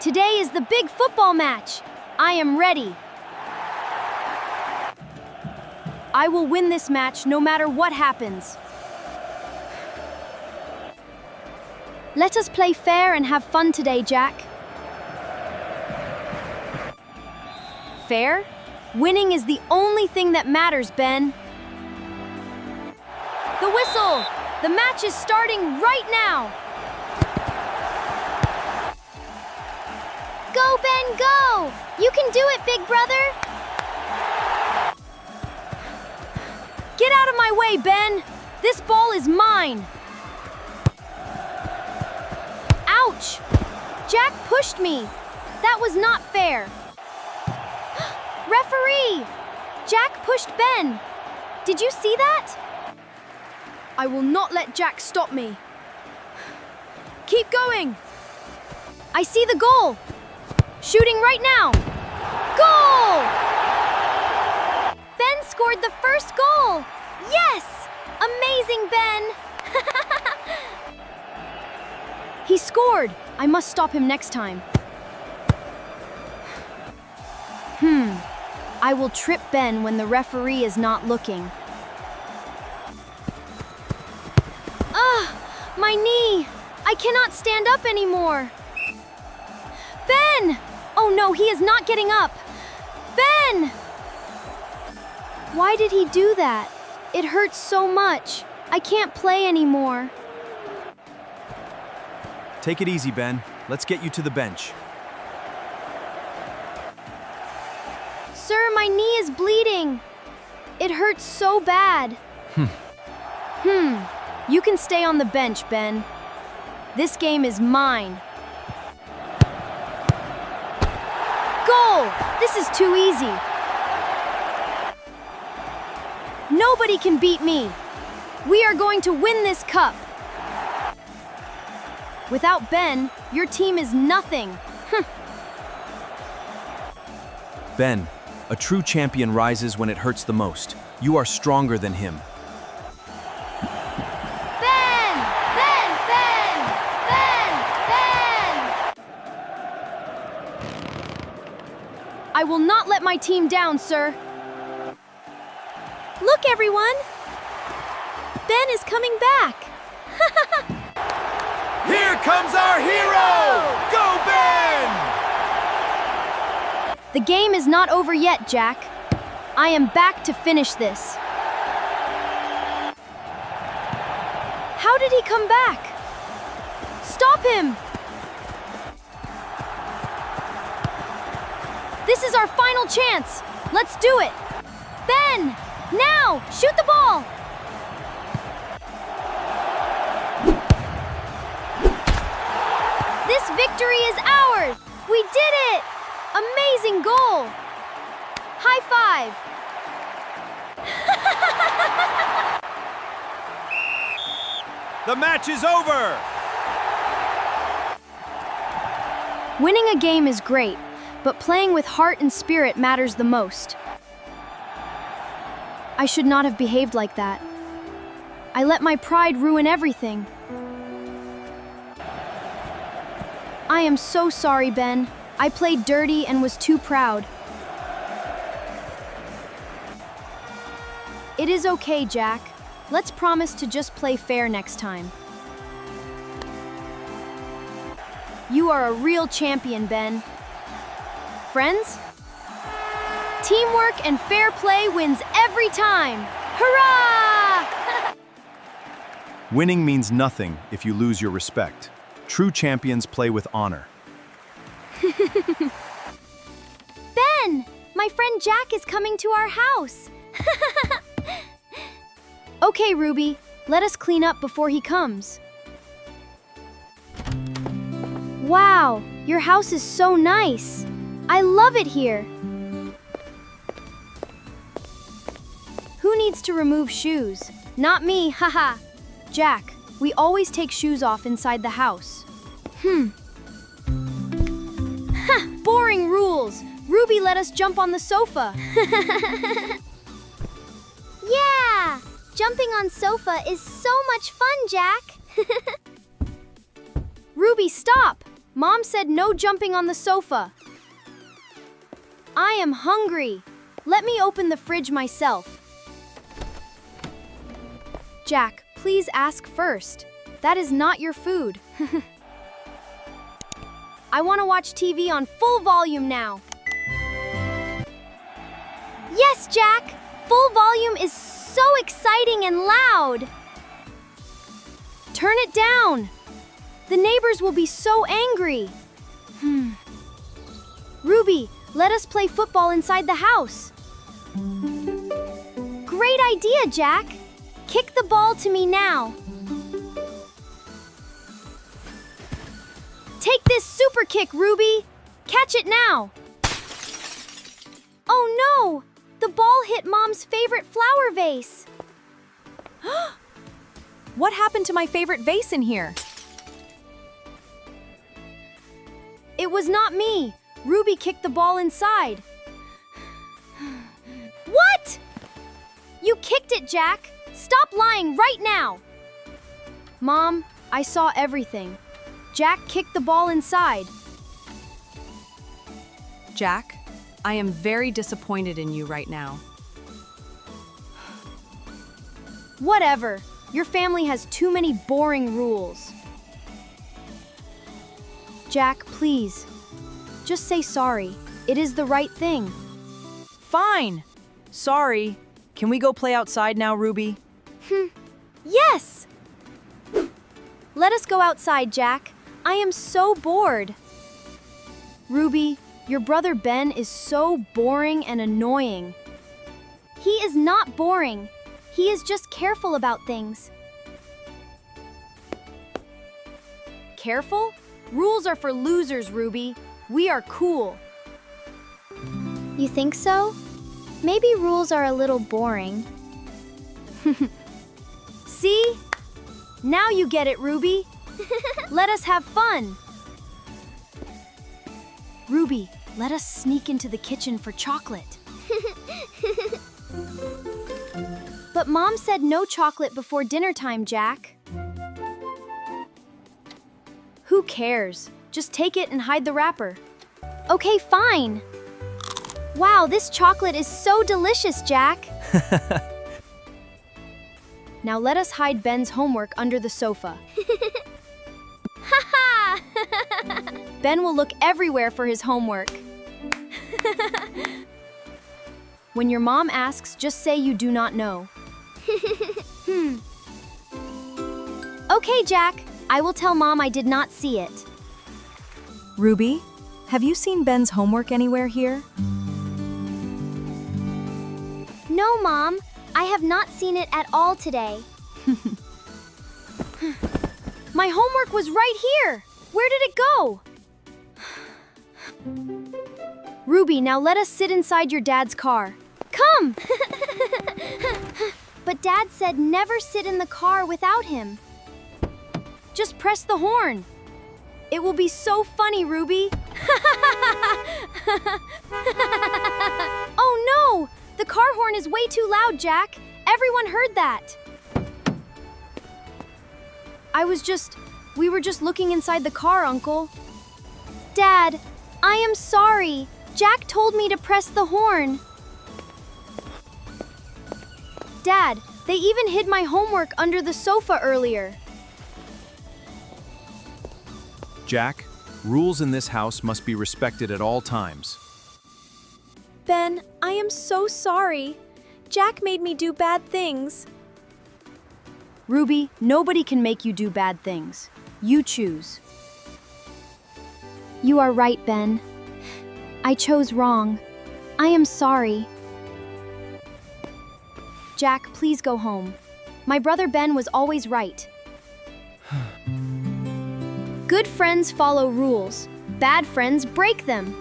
Today is the big football match. I am ready. I will win this match no matter what happens. Let us play fair and have fun today, Jack. Fair? Winning is the only thing that matters, Ben. The whistle! The match is starting right now! Go, Ben, go! You can do it, big brother! Get out of my way, Ben! This ball is mine! Ouch! Jack pushed me! That was not fair! Referee! Jack pushed Ben! Did you see that? I will not let Jack stop me. Keep going! I see the goal! Shooting right now! Goal! Ben scored the first goal! Yes! Amazing, Ben! He scored! I must stop him next time. I will trip Ben when the referee is not looking. My knee! I cannot stand up anymore! Ben! Oh no, he is not getting up! Ben! Why did he do that? It hurts so much. I can't play anymore. Take it easy, Ben. Let's get you to the bench. Sir, my knee is bleeding. It hurts so bad. You can stay on the bench, Ben. This game is mine. Goal! This is too easy. Nobody can beat me. We are going to win this cup. Without Ben, your team is nothing. Ben, a true champion rises when it hurts the most. You are stronger than him. Ben! Ben! Ben! Ben! Ben! I will not let my team down, sir. Look, everyone! Ben is coming back. Here comes our hero! Go, Ben! The game is not over yet, Jack. I am back to finish this. How did he come back? Stop him! This is our final chance. Let's do it. Ben, now, shoot the ball. This victory is ours. We did it. Amazing goal. High five. The match is over! Winning a game is great, but playing with heart and spirit matters the most. I should not have behaved like that. I let my pride ruin everything. I am so sorry, Ben. I played dirty and was too proud. It is okay, Jack. Let's promise to just play fair next time. You are a real champion, Ben. Friends? Teamwork and fair play wins every time. Hurrah! Winning means nothing if you lose your respect. True champions play with honor. Ben! My friend Jack is coming to our house. Okay, Ruby. Let us clean up before he comes. Wow, your house is so nice. I love it here. Who needs to remove shoes? Not me, haha. Jack, we always take shoes off inside the house. Boring rules. Ruby let us jump on the sofa. Yeah! Jumping on sofa is so much fun, Jack. Ruby, stop! Mom said no jumping on the sofa. I am hungry. Let me open the fridge myself. Jack, please ask first. That is not your food. I want to watch TV on full volume now. Yes, Jack! Full volume is so exciting and loud! Turn it down. The neighbors will be so angry. Ruby, let us play football inside the house. Great idea, Jack! Kick the ball to me now. Take this super kick, Ruby. Catch it now. Oh no! The ball hit Mom's favorite flower vase. What happened to my favorite vase in here? It was not me. Ruby kicked the ball inside. What? You kicked it, Jack. Stop lying right now. Mom, I saw everything. Jack kicked the ball inside. Jack, I am very disappointed in you right now. Whatever. Your family has too many boring rules. Jack, please. Just say sorry. It is the right thing. Fine. Sorry. Can we go play outside now, Ruby? Yes! Let us go outside, Jack. I am so bored. Ruby, your brother Ben is so boring and annoying. He is not boring. He is just careful about things. Careful? Rules are for losers, Ruby. We are cool. You think so? Maybe rules are a little boring. See? Now you get it, Ruby. Let us have fun. Ruby, let us sneak into the kitchen for chocolate. But Mom said no chocolate before dinner time, Jack. Who cares? Just take it and hide the wrapper. Okay, fine. Wow, this chocolate is so delicious, Jack. Now let us hide Ben's homework under the sofa. Haha! Ben will look everywhere for his homework. When your mom asks, just say you do not know. Okay, Jack. I will tell Mom I did not see it. Ruby, have you seen Ben's homework anywhere here? No, Mom. I have not seen it at all today. My homework was right here. Where did it go? Ruby, now let us sit inside your dad's car. Come! But Dad said never sit in the car without him. Just press the horn. It will be so funny, Ruby. Oh no! The car horn is way too loud, Jack. Everyone heard that. We were just looking inside the car, Uncle. Dad, I am sorry. Jack told me to press the horn. Dad, they even hid my homework under the sofa earlier. Jack, rules in this house must be respected at all times. Ben, I am so sorry. Jack made me do bad things. Ruby, nobody can make you do bad things. You choose. You are right, Ben. I chose wrong. I am sorry. Jack, please go home. My brother Ben was always right. Good friends follow rules. Bad friends break them.